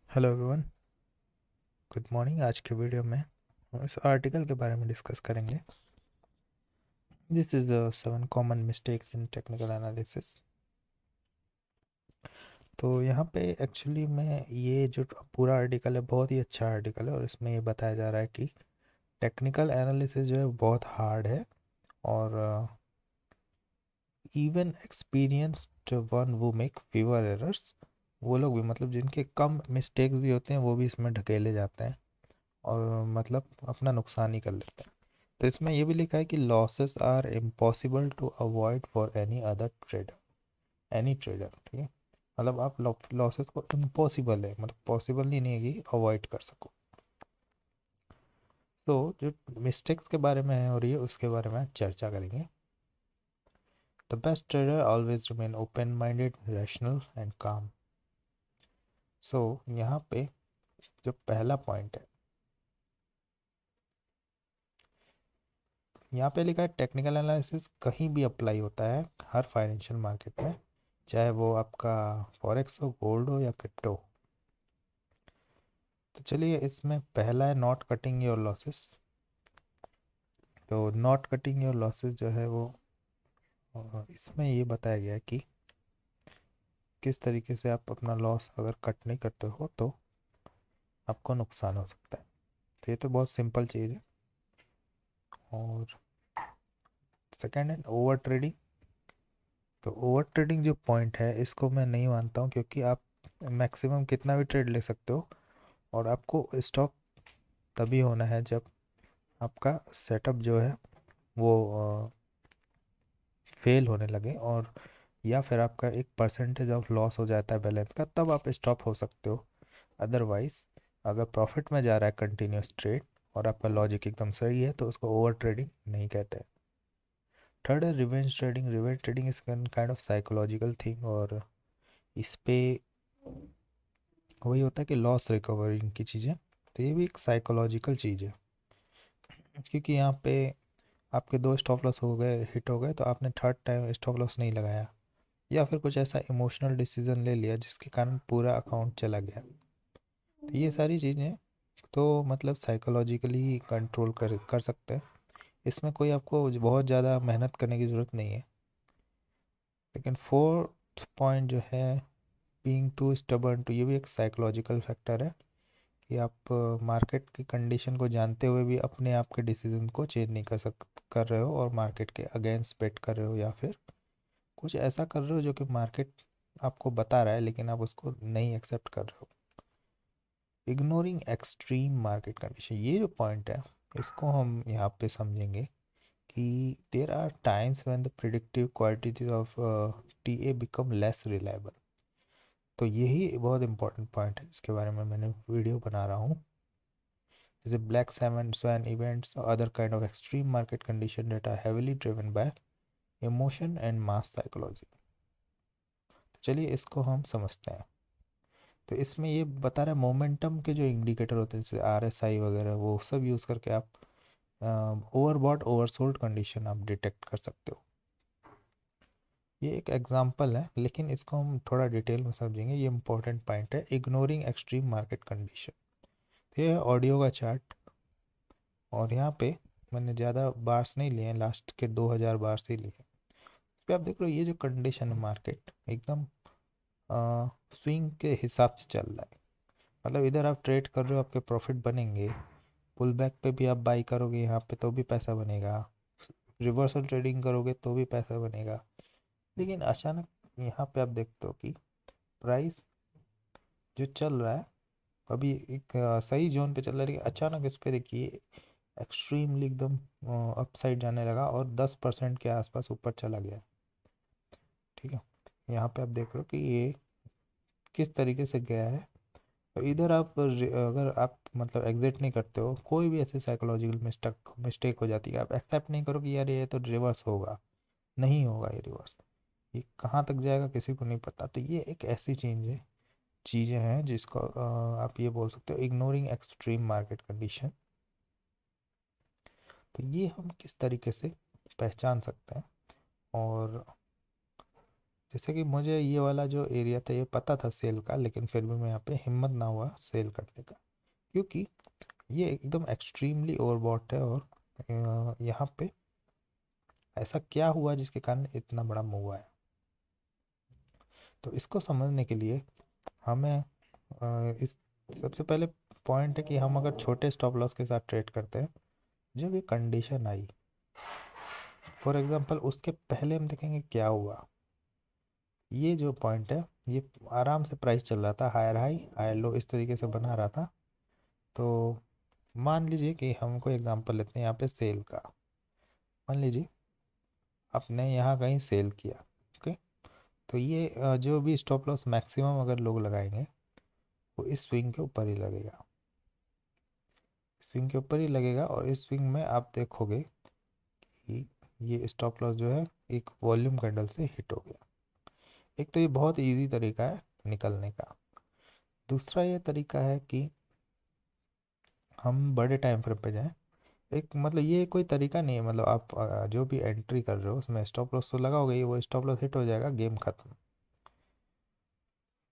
Hello everyone, good morning. आज के video में हम इस आर्टिकल के बारे में डिस्कस करेंगे। This is the 7 common mistakes in technical analysis. तो यहाँ पे एक्चुअली में ये जो पूरा आर्टिकल है बहुत ही अच्छा आर्टिकल है, और इसमें ये बताया जा रहा है कि टेक्निकल एनालिसिस जो है बहुत हार्ड है, और इवन एक्सपीरियंस्ड वन वो मेक फीवर एरर्स, वो लोग भी मतलब जिनके कम मिस्टेक्स भी होते हैं वो भी इसमें ढकेले जाते हैं और मतलब अपना नुकसान ही कर लेते हैं। तो इसमें ये भी लिखा है कि losses are impossible to avoid for any other trader, any trader. ठीक है, मतलब आप लॉसेस को इम्पॉसिबल है, मतलब पॉसिबल ही नहीं है कि अवॉइड कर सको। तो जो मिस्टेक्स के बारे में है और ये उसके बारे में चर्चा करेंगे। The best trader always remain open minded, rational and काम। सो यहाँ पे जो पहला पॉइंट है, यहाँ पे लिखा है टेक्निकल एनालिसिस कहीं भी अप्लाई होता है, हर फाइनेंशियल मार्केट में, चाहे वो आपका फॉरेक्स हो, गोल्ड हो या क्रिप्टो। तो चलिए, इसमें पहला है नॉट कटिंग योर लॉसेस। तो नॉट कटिंग योर लॉसेस जो है वो इसमें ये बताया गया है कि किस तरीके से आप अपना लॉस अगर कट नहीं करते हो तो आपको नुकसान हो सकता है। तो ये तो बहुत सिंपल चीज़ है। और सेकेंड है ओवर ट्रेडिंग। तो ओवर ट्रेडिंग जो पॉइंट है इसको मैं नहीं मानता हूँ, क्योंकि आप मैक्सिमम कितना भी ट्रेड ले सकते हो, और आपको स्टॉप तभी होना है जब आपका सेटअप जो है वो फेल होने लगे, और या फिर आपका एक परसेंटेज ऑफ लॉस हो जाता है बैलेंस का, तब आप स्टॉप हो सकते हो। अदरवाइज अगर प्रॉफिट में जा रहा है कंटिन्यूस ट्रेड और आपका लॉजिक एकदम सही है तो उसको ओवर ट्रेडिंग नहीं कहते। थर्ड है revenge trading. Revenge trading is kind of psychological thing, और इस पे वही होता है कि लॉस रिकवरिंग की चीज़ें, तो ये भी एक साइकोलॉजिकल चीज़ है। क्योंकि यहाँ पे आपके दो स्टॉप लॉस हो गए, हिट हो गए, तो आपने थर्ड टाइम स्टॉप लॉस नहीं लगाया, या फिर कुछ ऐसा इमोशनल डिसीजन ले लिया जिसके कारण पूरा अकाउंट चला गया। तो ये सारी चीज़ें तो मतलब साइकोलॉजिकली कंट्रोल कर सकते हैं। इसमें कोई आपको बहुत ज़्यादा मेहनत करने की ज़रूरत नहीं है। लेकिन फोर्थ पॉइंट जो है, बीइंग टू स्टबर्न टू, ये भी एक साइकोलॉजिकल फैक्टर है कि आप मार्केट की कंडीशन को जानते हुए भी अपने आप के डिसीजन को चेंज नहीं कर रहे हो, और मार्केट के अगेंस्ट बेट कर रहे हो, या फिर कुछ ऐसा कर रहे हो जो कि मार्केट आपको बता रहा है लेकिन आप उसको नहीं एक्सेप्ट कर रहे हो। इग्नोरिंग एक्सट्रीम मार्केट कंडीशन, ये जो पॉइंट है इसको हम यहाँ पे समझेंगे कि there are times when the predictive qualities of TA become less reliable. तो यही बहुत इंपॉर्टेंट पॉइंट है, इसके बारे में मैंने वीडियो बना रहा हूँ। जैसे ब्लैक सैमन स्वैन इवेंट्स और other kind of extreme market condition that are heavily driven by emotion and mass psychology. चलिए इसको हम समझते हैं। तो इसमें ये बता रहा है मोमेंटम के जो इंडिकेटर होते हैं जैसे आरएसआई वगैरह, वो सब यूज़ करके आप ओवरबॉट ओवरसोल्ड कंडीशन आप डिटेक्ट कर सकते हो। ये एक एग्जांपल है, लेकिन इसको हम थोड़ा डिटेल में समझेंगे। ये इंपॉर्टेंट पॉइंट है, इग्नोरिंग एक्सट्रीम मार्केट कंडीशन। ये है ऑडियो का चार्ट, और यहाँ पे मैंने ज़्यादा बार्स नहीं लिए हैं, लास्ट के 2000 बार्स ही लिए हैं। इस पे आप देख रहे हो ये जो कंडीशन है, मार्केट एकदम स्विंग के हिसाब से चल रहा है। मतलब इधर आप ट्रेड कर रहे हो, आपके प्रॉफिट बनेंगे, पुल बैक पे भी आप बाई करोगे यहाँ पे तो भी पैसा बनेगा, रिवर्सल ट्रेडिंग करोगे तो भी पैसा बनेगा। लेकिन अचानक यहाँ पे आप देखते हो कि प्राइस जो चल रहा है अभी एक सही जोन पे चल रहा है, लेकिन अचानक इस पे देखिए एक्सट्रीमली एकदम अपसाइड जाने लगा और 10% के आसपास ऊपर चला गया। ठीक है, यहाँ पे आप देख रहे हो कि ये किस तरीके से गया है। तो इधर आप अगर आप मतलब एग्जिट नहीं करते हो, कोई भी ऐसे साइकोलॉजिकल मिस्टेक हो जाती है, आप एक्सेप्ट नहीं करो कि यार ये तो रिवर्स होगा, नहीं होगा ये रिवर्स, ये कहाँ तक जाएगा किसी को नहीं पता। तो ये एक ऐसी चीज़ें हैं जिसको आप ये बोल सकते हो इग्नोरिंग एक्सट्रीम मार्केट कंडीशन। तो ये हम किस तरीके से पहचान सकते हैं, और जैसे कि मुझे ये वाला जो एरिया था ये पता था सेल का, लेकिन फिर भी मैं यहाँ पे हिम्मत ना हुआ सेल करने का, क्योंकि ये एकदम एक्सट्रीमली ओवरबॉट है। और यहाँ पे ऐसा क्या हुआ जिसके कारण इतना बड़ा मूव आया। तो इसको समझने के लिए हमें इस सबसे पहले पॉइंट है कि हम अगर छोटे स्टॉप लॉस के साथ ट्रेड करते हैं, जब ये कंडीशन आई फॉर एग्जांपल, उसके पहले हम देखेंगे क्या हुआ। ये जो पॉइंट है ये आराम से प्राइस चल रहा था, हायर हाई हायर लो इस तरीके से बना रहा था। तो मान लीजिए कि हम कोई एग्जांपल लेते हैं यहाँ पे सेल का। मान लीजिए आपने यहाँ कहीं सेल किया, ओके। तो ये जो भी स्टॉप लॉस मैक्सिमम अगर लोग लगाएंगे वो इस स्विंग के ऊपर ही लगेगा, स्विंग के ऊपर ही लगेगा। और इस स्विंग में आप देखोगे कि ये स्टॉप लॉस जो है एक वॉल्यूम कैंडल से हिट हो गया। एक तो ये बहुत इजी तरीका है निकलने का। दूसरा ये तरीका है कि हम बड़े टाइम फ्रेम पे जाएं। एक मतलब ये कोई तरीका नहीं है, मतलब आप जो भी एंट्री कर रहे हो उसमें स्टॉप लॉस तो लगाओगे ही, वो स्टॉप लॉस हिट हो जाएगा, गेम खत्म।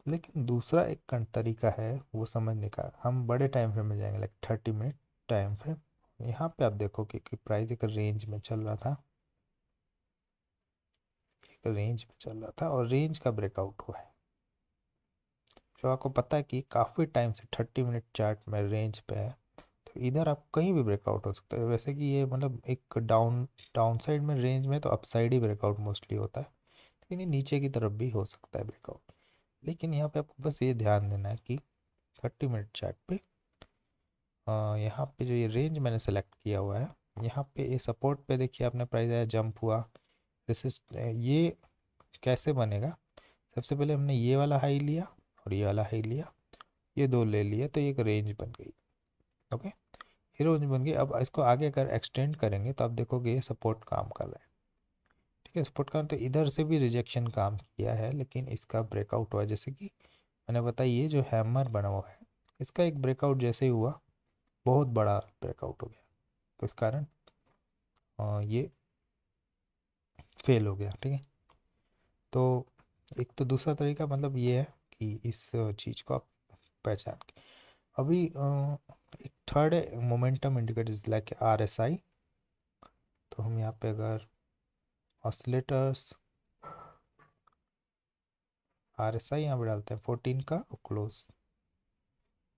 लेकिन दूसरा एक तरीका है वो समझने का, हम बड़े टाइम फ्रेम में जाएंगे, लाइक 30 मिनट टाइम फ्रेम। यहाँ पे आप देखो कि प्राइस एक रेंज में चल रहा था, एक रेंज में चल रहा था और रेंज का ब्रेकआउट हुआ है। जो आपको पता है कि काफ़ी टाइम से 30 मिनट चार्ट में रेंज पे है, तो इधर आप कहीं भी ब्रेकआउट हो सकता है। वैसे कि ये मतलब एक डाउन साइड में रेंज में तो अपसाइड ही ब्रेकआउट मोस्टली होता है, लेकिन ये नीचे की तरफ भी हो सकता है ब्रेकआउट। लेकिन यहाँ पे आपको बस ये ध्यान देना है कि 30 मिनट चार्ट पे यहाँ पे जो ये रेंज मैंने सेलेक्ट किया हुआ है, यहाँ पे ये सपोर्ट पे देखिए आपने प्राइस आया जंप हुआ, रेसिस्ट ये कैसे बनेगा। सबसे पहले हमने ये वाला हाई लिया और ये वाला हाई लिया, ये दो ले लिए तो ये एक रेंज बन गई, ओके। हीरो बन गई। अब इसको आगे अगर एक्सटेंड करेंगे तो आप देखोगे ये सपोर्ट काम कर रहा है, ठीक है। सपोर्ट कर तो इधर से भी रिजेक्शन काम किया है, लेकिन इसका ब्रेकआउट हुआ। जैसे कि मैंने बताया ये जो हैमर बना हुआ है, इसका एक ब्रेकआउट जैसे ही हुआ, बहुत बड़ा ब्रेकआउट हो गया, तो इस कारण ये फेल हो गया, ठीक है। तो एक तो दूसरा तरीका मतलब ये है कि इस चीज़ को आप पहचान के अभी एक थर्ड है मोमेंटम इंडिकेटर्स लाइक RSI। तो हम यहाँ पे अगर ऑसिलेटर्स RSI यहाँ पे डालते हैं 14 का क्लोज,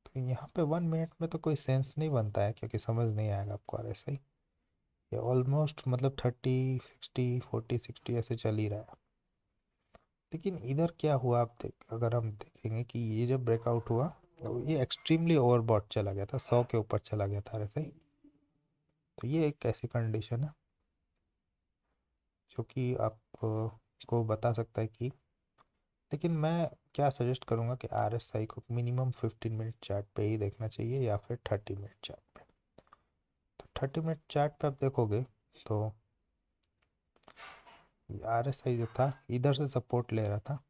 तो यहाँ पे 1 मिनट में तो कोई सेंस नहीं बनता है, क्योंकि समझ नहीं आएगा आपको RSI। ये ऑलमोस्ट मतलब 30 60 40 60 ऐसे चल ही रहा है। लेकिन इधर क्या हुआ, आप देख अगर हम देखेंगे कि ये जब ब्रेकआउट हुआ तो ये एक्सट्रीमली ओवरबॉट चला गया था, 100 के ऊपर चला गया था RSI। तो ये एक ऐसी कंडीशन है जो कि को बता सकता है कि, लेकिन मैं क्या सजेस्ट करूँगा कि RSI को मिनिमम 15 मिनट चार्ट पे ही देखना चाहिए या फिर 30 मिनट चार्ट पे। तो 30 मिनट चार्ट पे आप देखोगे तो RSI जो था इधर से सपोर्ट ले रहा था,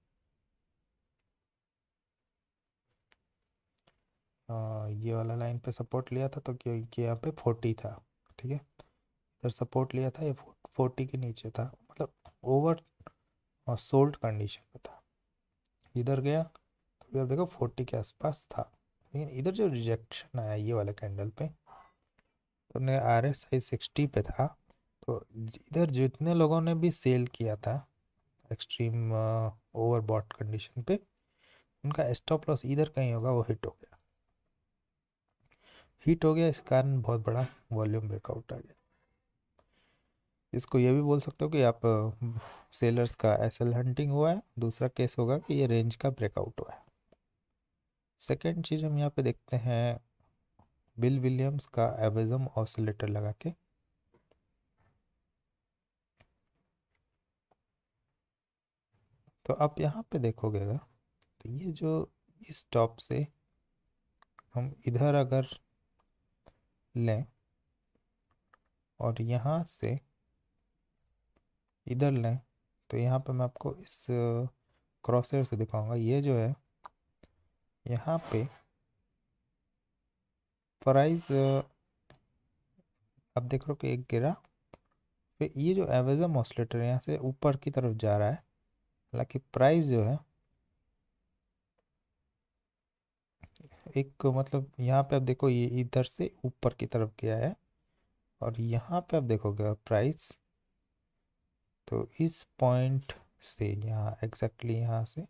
ये वाला लाइन पे सपोर्ट लिया था, तो कि यहाँ पे 40 था, ठीक है। इधर सपोर्ट लिया था, ये 40 के नीचे था, मतलब ओवर और सोल्ड कंडीशन में था। इधर गया तो भी आप देखो 40 के आसपास था, लेकिन इधर जो रिजेक्शन आया ये वाले कैंडल पे, तो RSI 60 पे था। तो इधर जितने लोगों ने भी सेल किया था एक्सट्रीम ओवरबॉट कंडीशन पे, उनका स्टॉप लॉस इधर कहीं होगा, वो हिट हो गया। हिट हो गया इस कारण बहुत बड़ा वॉल्यूम ब्रेकआउट आ गया। इसको ये भी बोल सकते हो कि आप सेलर्स का SL हंटिंग हुआ है। दूसरा केस होगा कि ये रेंज का ब्रेकआउट हुआ है। सेकेंड चीज़ हम यहाँ पे देखते हैं बिल विलियम्स का एवरिज्म ऑसिलेटर लगा के। तो आप यहाँ पे देखोगे अगर, तो ये जो इस टॉप से हम इधर अगर लें और यहाँ से इधर लें, तो यहाँ पे मैं आपको इस क्रॉसहेयर से दिखाऊंगा। ये जो है यहाँ पे प्राइस आप देख रहे हो कि एक गिरा, फिर ये जो एवरिज्म ऑसिलेटर यहाँ से ऊपर की तरफ जा रहा है, हालांकि प्राइस जो है एक मतलब यहाँ पे आप देखो ये इधर से ऊपर की तरफ गया है, और यहाँ पे आप देखोगे प्राइस तो इस पॉइंट से यहाँ एग्जैक्टली यहाँ से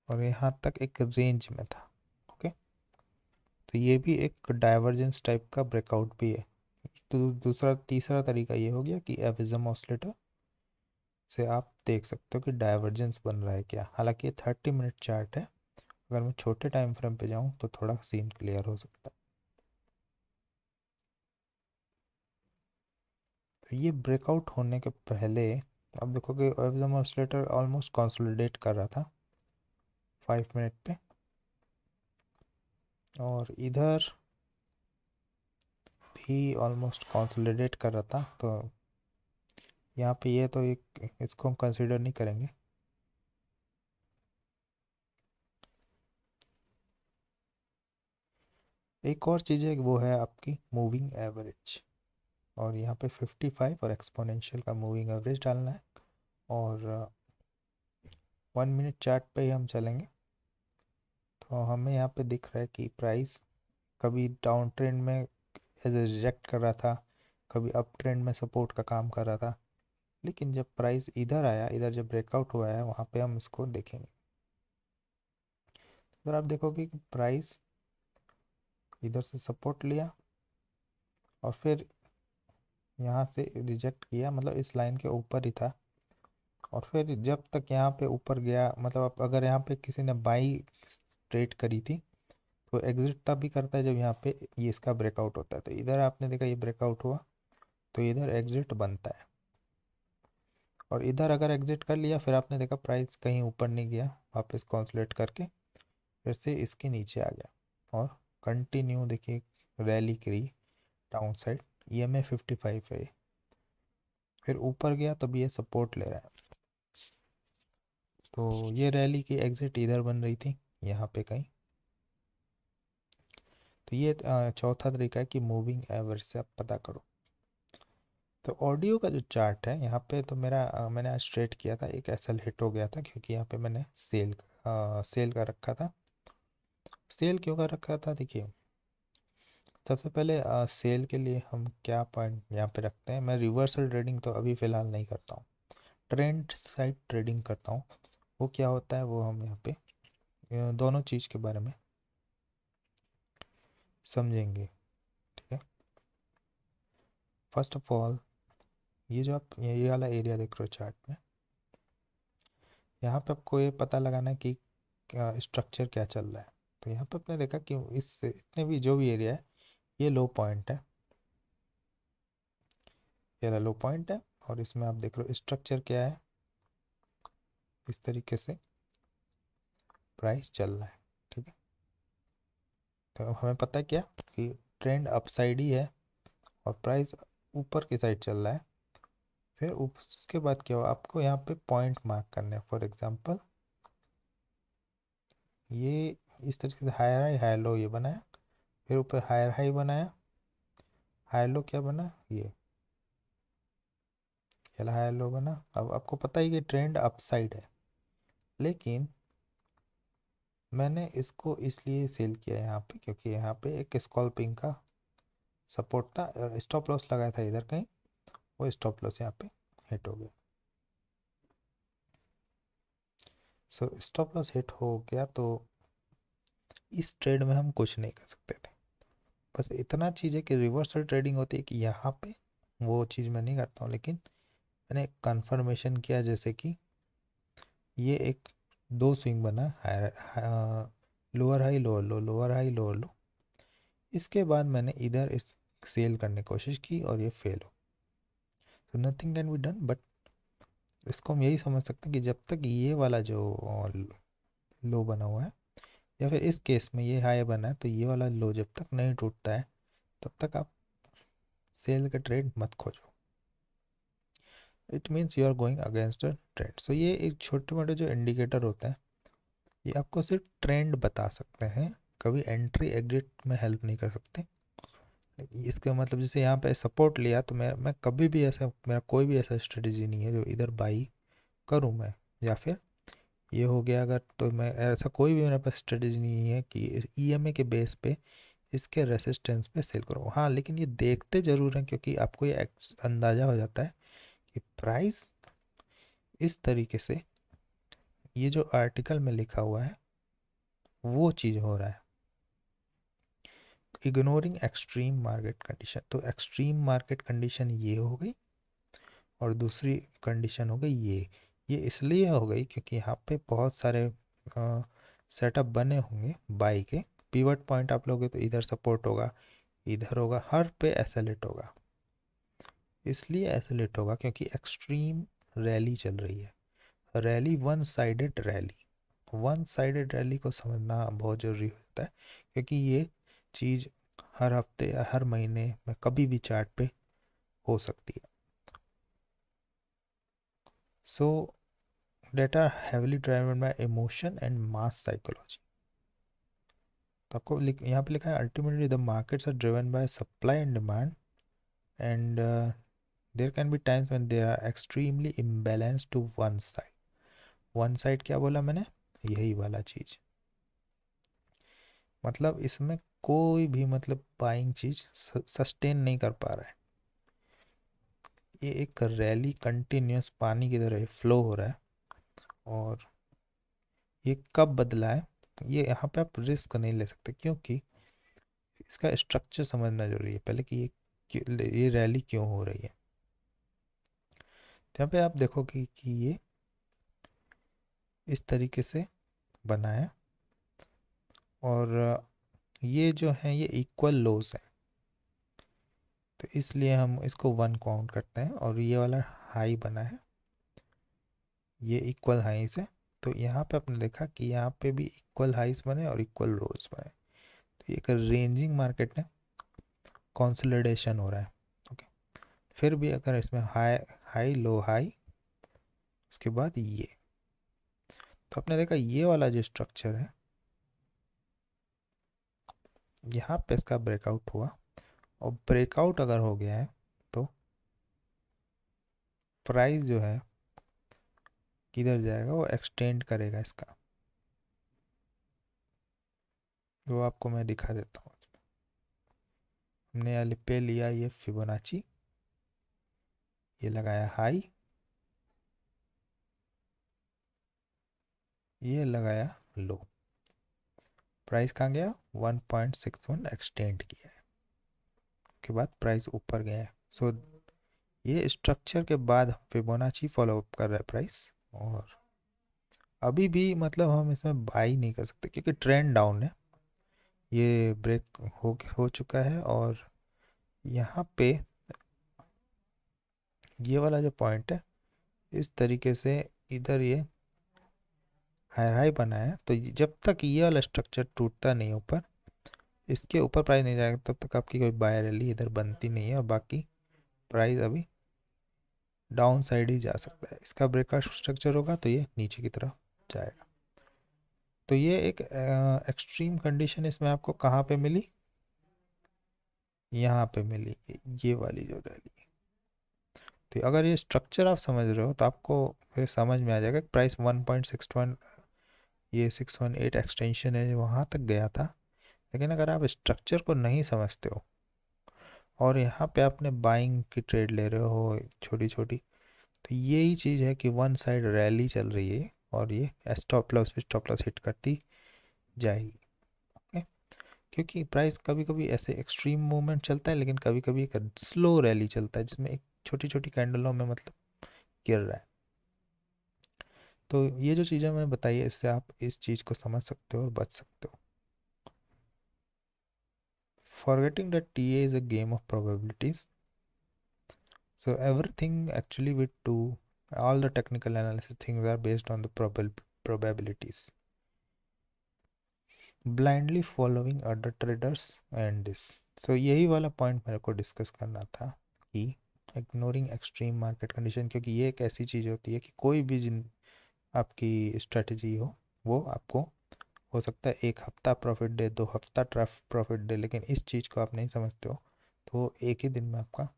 और यहाँ तक एक रेंज में था। ओके, तो ये भी एक डाइवर्जेंस टाइप का ब्रेकआउट भी है। तो दूसरा तीसरा तरीका ये हो गया कि एविज़म ऑसिलेटर से आप देख सकते हो कि डाइवर्जेंस बन रहा है क्या। हालांकि ये 30 मिनट चार्ट है, अगर मैं छोटे टाइम फ्रेम पे जाऊँ तो थोड़ा सीन क्लियर हो सकता है। तो ये ब्रेकआउट होने के पहले आप देखोगे एविज़म ऑसिलेटर ऑलमोस्ट कंसोलिडेट कर रहा था 5 मिनट पे, और इधर भी ऑलमोस्ट कंसोलिडेट कर रहा था। तो यहाँ पे ये तो एक इसको हम कंसिडर नहीं करेंगे। एक और चीज़ है वो है आपकी मूविंग एवरेज, और यहाँ पे 55 और एक्सपोनेंशियल का मूविंग एवरेज डालना है, और 1 मिनट चार्ट पे ही हम चलेंगे। तो हमें यहाँ पे दिख रहा है कि प्राइस कभी डाउन ट्रेंड में एज ए रिजेक्ट कर रहा था, कभी अप ट्रेंड में सपोर्ट का काम कर रहा था, लेकिन जब प्राइस इधर आया, इधर जब ब्रेकआउट हुआ है, वहाँ पे हम इसको देखेंगे। अगर आप देखोगे कि प्राइस इधर से सपोर्ट लिया और फिर यहाँ से रिजेक्ट किया, मतलब इस लाइन के ऊपर ही था, और फिर जब तक यहाँ पे ऊपर गया, मतलब अगर यहाँ पे किसी ने बाई ट्रेड करी थी तो एग्जिट तब भी करता है जब यहाँ पे ये इसका ब्रेकआउट होता है। तो इधर आपने देखा ये ब्रेकआउट हुआ तो इधर एग्जिट बनता है, और इधर अगर एग्जिट कर लिया फिर आपने देखा प्राइस कहीं ऊपर नहीं गया, वापस कॉन्सुलेट करके फिर से इसके नीचे आ गया और कंटिन्यू देखिए रैली करी डाउन साइड। EMA 55 है, फिर ऊपर गया तब ये सपोर्ट ले रहा है। तो ये रैली की एग्जिट इधर बन रही थी यहाँ पे कहीं। तो ये चौथा तरीका है कि मूविंग एवरेज से आप पता करो। तो ऑडियो का जो चार्ट है यहाँ पे तो मेरा मैंने आज ट्रेड किया था, एक SL हिट हो गया था क्योंकि यहाँ पे मैंने सेल का रखा था। सेल क्यों का रखा था, देखिए सबसे पहले सेल के लिए हम क्या पॉइंट यहाँ पे रखते हैं। मैं रिवर्सल ट्रेडिंग तो अभी फ़िलहाल नहीं करता हूँ, ट्रेंड साइड ट्रेडिंग करता हूँ। वो क्या होता है वो हम यहाँ पे दोनों चीज़ के बारे में समझेंगे। ठीक है, फर्स्ट ऑफ ऑल ये जो आप ये वाला एरिया देख रहे हो चार्ट में, यहाँ पे आपको ये पता लगाना है कि स्ट्रक्चर क्या चल रहा है। तो यहाँ पे आपने देखा कि इस इतने भी जो भी एरिया है ये लो पॉइंट है, ये लो पॉइंट है, और इसमें आप देख रहे हो स्ट्रक्चर क्या है, इस तरीके से प्राइस चल रहा है। ठीक है, तो अब हमें पता है क्या कि ट्रेंड अपसाइड ही है और प्राइस ऊपर की साइड चल रहा है। फिर उसके बाद क्या हो, आपको यहाँ पे पॉइंट मार्क करने हैं। फॉर एग्जांपल ये इस तरीके से हायर हाई हायर लो ये बनाया, फिर ऊपर हायर हाई बनाया, हायर लो क्या बना ये हायर लो बना। अब आपको पता ही कि ट्रेंड अपसाइड है, लेकिन मैंने इसको इसलिए सेल किया यहाँ पे क्योंकि यहाँ पे एक स्कॉल्पिंग का सपोर्ट था, स्टॉप लॉस लगाया था इधर कहीं, वो स्टॉप लॉस यहाँ पे हिट हो गया। सो स्टॉप लॉस हिट हो गया तो इस ट्रेड में हम कुछ नहीं कर सकते थे। बस इतना चीज़ है कि रिवर्सल ट्रेडिंग होती है कि यहाँ पे वो चीज़ मैं नहीं करता हूँ, लेकिन मैंने कंफर्मेशन किया जैसे कि ये एक दो स्विंग बना higher lower high lower low, lower high lower low. इसके बाद मैंने इधर इस सेल करने की कोशिश की और ये फेल हो। तो nothing can be done, but इसको हम यही समझ सकते हैं कि जब तक ये वाला जो लो बना हुआ है, या फिर इस केस में ये हाई बना है, तो ये वाला लो जब तक नहीं टूटता है तब तक आप सेल का ट्रेड मत खोजो। It means you are going against a trend. So ये एक छोटे मोटे जो इंडिकेटर होते हैं ये आपको सिर्फ ट्रेंड बता सकते हैं, कभी एंट्री एग्जिट में हेल्प नहीं कर सकते। इसका मतलब जैसे यहाँ पे सपोर्ट लिया तो मैं कभी भी ऐसा, मेरा कोई भी ऐसा स्ट्रेटजी नहीं है जो इधर बाई करूँ मैं, या फिर ये हो गया अगर, तो मैं ऐसा कोई भी मेरे पास स्ट्रेटजी नहीं है कि ईएमए के बेस पे इसके रेसिस्टेंस पे सेल करूँ। हाँ, लेकिन ये देखते ज़रूर हैं क्योंकि आपको ये अंदाज़ा हो जाता है कि प्राइस इस तरीके से, ये जो आर्टिकल में लिखा हुआ है वो चीज़ हो रहा है, इग्नोरिंग एक्सट्रीम मार्केट कंडीशन। तो एक्सट्रीम मार्केट कंडीशन ये हो गई, और दूसरी कंडीशन हो गई ये इसलिए हो गई क्योंकि यहाँ पे बहुत सारे सेटअप बने होंगे बाई के। पिवट पॉइंट आप लोगे तो इधर सपोर्ट होगा, इधर होगा, हर पे एसएलएट होगा। इसलिए एसएलएट होगा क्योंकि एक्सट्रीम रैली चल रही है, rally one sided rally. One sided rally को समझना बहुत ज़रूरी होता है क्योंकि ये चीज़ हर हफ्ते या हर महीने में कभी भी चार्ट पे हो सकती है। सो that are heavily driven by emotion and mass psychology। तो आपको यहाँ पे लिखा है ultimately the markets are driven by supply and demand, and there can be times when they are extremely imbalance to one side. One side क्या बोला मैंने, यही वाला चीज़, मतलब इसमें कोई भी मतलब बाइंग चीज़ सस्टेन नहीं कर पा रहा है। ये एक रैली कंटिन्यूस पानी की तरह फ्लो हो रहा है, और ये कब बदला है, ये यहाँ पे आप रिस्क नहीं ले सकते क्योंकि इसका स्ट्रक्चर समझना जरूरी है पहले कि ये रैली क्यों हो रही है। तो यहाँ पे आप देखो कि ये इस तरीके से बना है, और ये जो है ये इक्वल लोज है, तो इसलिए हम इसको वन काउंट करते हैं, और ये वाला हाई बना है, ये इक्वल हाईस है। तो यहाँ पे आपने देखा कि यहाँ पे भी इक्वल हाईस बने और इक्वल लोज बने, तो ये एक रेंजिंग मार्केट है, कंसोलिडेशन हो रहा है। ओके, फिर भी अगर इसमें हाई हाई लो हाई, उसके बाद ये, तो आपने देखा ये वाला जो स्ट्रक्चर है यहाँ पे इसका ब्रेकआउट हुआ, और ब्रेकआउट अगर हो गया है तो प्राइस जो है किधर जाएगा, वो एक्सटेंड करेगा इसका, वो आपको मैं दिखा देता हूँ। हमने यहाँ पे लिया ये फिबोनाची, ये लगाया हाई, ये लगाया लो, प्राइस कहाँ गया 1.61 एक्सटेंड किया है, उसके बाद प्राइस ऊपर गया है। सो ये स्ट्रक्चर के बाद फिबोनाची फॉलो अप कर रहा है प्राइस, और अभी भी मतलब हम इसमें बाई नहीं कर सकते क्योंकि ट्रेंड डाउन है, ये ब्रेक हो चुका है, और यहाँ पे ये वाला जो पॉइंट है इस तरीके से इधर ये हाई हाई बना है, तो जब तक ये वाला स्ट्रक्चर टूटता नहीं ऊपर, इसके ऊपर प्राइस नहीं जाएगा, तब तक आपकी कोई बाय रैली इधर बनती नहीं है, और बाकी प्राइस अभी डाउन साइड ही जा सकता है। इसका ब्रेकआउट स्ट्रक्चर होगा तो ये नीचे की तरफ जाएगा। तो ये एक एक्सट्रीम कंडीशन इसमें आपको कहाँ पे मिली, यहाँ पे मिली, ये वाली जो रैली। तो अगर ये स्ट्रक्चर आप समझ रहे हो तो आपको फिर समझ में आ जाएगा कि प्राइस 1.61, ये 618 एक्सटेंशन है वहाँ तक गया था। लेकिन अगर आप स्ट्रक्चर को नहीं समझते हो और यहाँ पे आपने बाइंग की ट्रेड ले रहे हो छोटी छोटी, तो यही चीज़ है कि वन साइड रैली चल रही है, और ये स्टॉप लॉस हिट करती जाएगी। ओके, क्योंकि प्राइस कभी कभी ऐसे एक्सट्रीम मूवमेंट चलता है, लेकिन कभी कभी एक स्लो रैली चलता है जिसमें एक छोटी छोटी कैंडलों में मतलब गिर रहा है। तो ये जो चीज़ें मैंने बताई है, इससे आप इस चीज़ को समझ सकते हो और बच सकते हो। Forgetting that TA is a game of probabilities. So everything actually we do, all the technical analysis things are based on the probabilities. Blindly following other traders and this. So यही वाला पॉइंट मेरे को discuss करना था कि ignoring extreme market condition, क्योंकि ये एक ऐसी चीज़ होती है कि कोई भी जिन आपकी स्ट्रेटजी हो वो आपको हो सकता है एक हफ्ता प्रॉफिट दे, 2 हफ्ता प्रॉफिट दे, लेकिन इस चीज़ को आप नहीं समझते हो तो एक ही दिन में आपका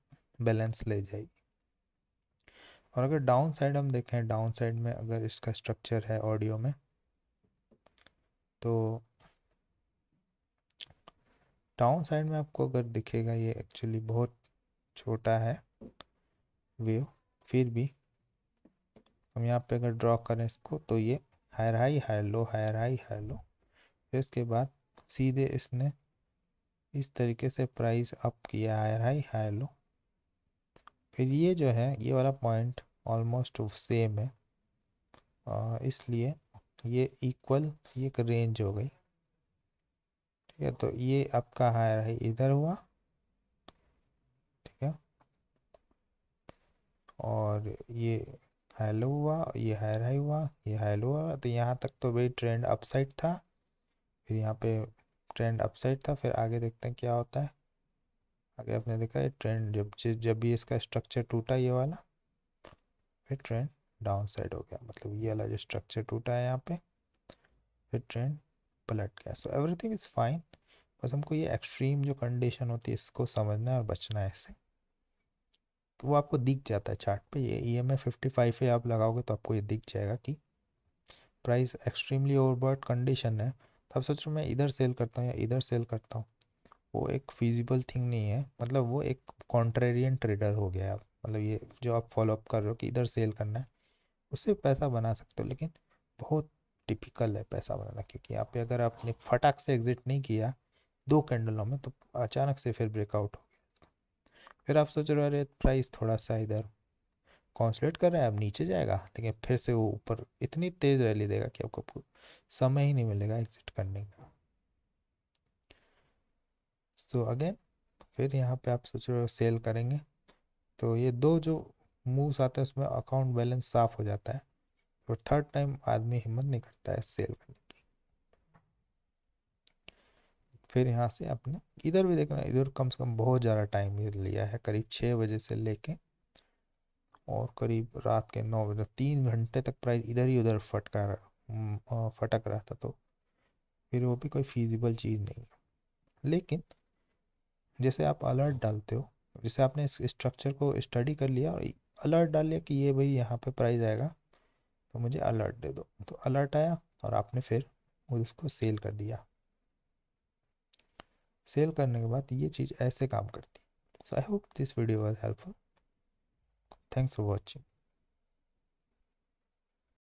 बैलेंस ले जाएगी। और अगर डाउन साइड हम देखें, डाउन साइड में अगर इसका स्ट्रक्चर है ऑडियो में, तो डाउन साइड में आपको अगर दिखेगा ये एक्चुअली बहुत छोटा है वेव, फिर भी हम यहाँ पे अगर ड्रॉ करें इसको तो ये higher high higher low, higher high higher low. फिर इसके बाद सीधे इसने इस तरीके से प्राइस अप किया, हायर हाई हायर लो। फिर ये जो है ये वाला पॉइंट ऑलमोस्ट सेम है, इसलिए ये इक्वल, ये एक रेंज हो गई। ठीक है, तो ये आपका हायर हाई इधर हुआ, ठीक है, और ये हेलो हुआ, ये हायर हाई हुआ, ये हेलो हुआ। तो यहाँ तक तो भाई ट्रेंड अपसाइड था, फिर यहाँ पे ट्रेंड अपसाइड था। फिर आगे देखते हैं क्या होता है। आगे आपने देखा है ट्रेंड जब भी इसका स्ट्रक्चर टूटा ये वाला, फिर ट्रेंड डाउन साइड हो गया, मतलब ये वाला जो स्ट्रक्चर टूटा है यहाँ पे, फिर ट्रेंड पलट गया। So everything is fine. बस हमको ये एक्सट्रीम जो कंडीशन होती है इसको समझना है और बचना है इससे। तो वो आपको दिख जाता है चार्ट पे, ये EMA 55 पे आप लगाओगे तो आपको ये दिख जाएगा कि प्राइस एक्सट्रीमली ओवरबॉट कंडीशन है। तो आप सोच रहे हो मैं इधर सेल करता हूँ या इधर सेल करता हूँ, वो एक फिजिबल थिंग नहीं है। मतलब वो एक कॉन्ट्रेरियन ट्रेडर हो गया आप, मतलब ये जो आप फॉलो अप कर रहे हो कि इधर सेल करना है, उससे पैसा बना सकते हो, लेकिन बहुत टिपिकल है पैसा बनाना। क्योंकि यहाँ पे अगर आपने फटाक से एग्जिट नहीं किया 2 कैंडलों में, तो अचानक से फिर ब्रेकआउट हो गया। फिर आप सोच रहे हो अरे प्राइस थोड़ा सा इधर कॉन्सोलेट कर रहा है, अब नीचे जाएगा, लेकिन फिर से वो ऊपर इतनी तेज रैली देगा कि आपको समय ही नहीं मिलेगा एग्जिट करने का। सो अगेन फिर यहाँ पे आप सोच रहे हो सेल करेंगे, तो ये दो जो मूव्स आते हैं उसमें अकाउंट बैलेंस साफ हो जाता है, और थर्ड टाइम आदमी हिम्मत नहीं करता है सेल करने की। फिर यहाँ से आपने इधर भी देखना, इधर कम से कम बहुत ज़्यादा टाइम लिया है, करीब 6 बजे से लेके और करीब रात के 9 बजे, 3 घंटे तक प्राइस इधर ही उधर फटक रहा था। तो फिर वो भी कोई फीजिबल चीज़ नहीं है। लेकिन जैसे आप अलर्ट डालते हो, जैसे आपने इस स्ट्रक्चर को स्टडी कर लिया और अलर्ट डाल लिया कि ये भाई यहाँ पे प्राइस आएगा तो मुझे अलर्ट दे दो, तो अलर्ट आया और आपने फिर उसको सेल कर दिया। सेल करने के बाद ये चीज़ ऐसे काम करती है। So I hope this video was helpful. Thanks for watching.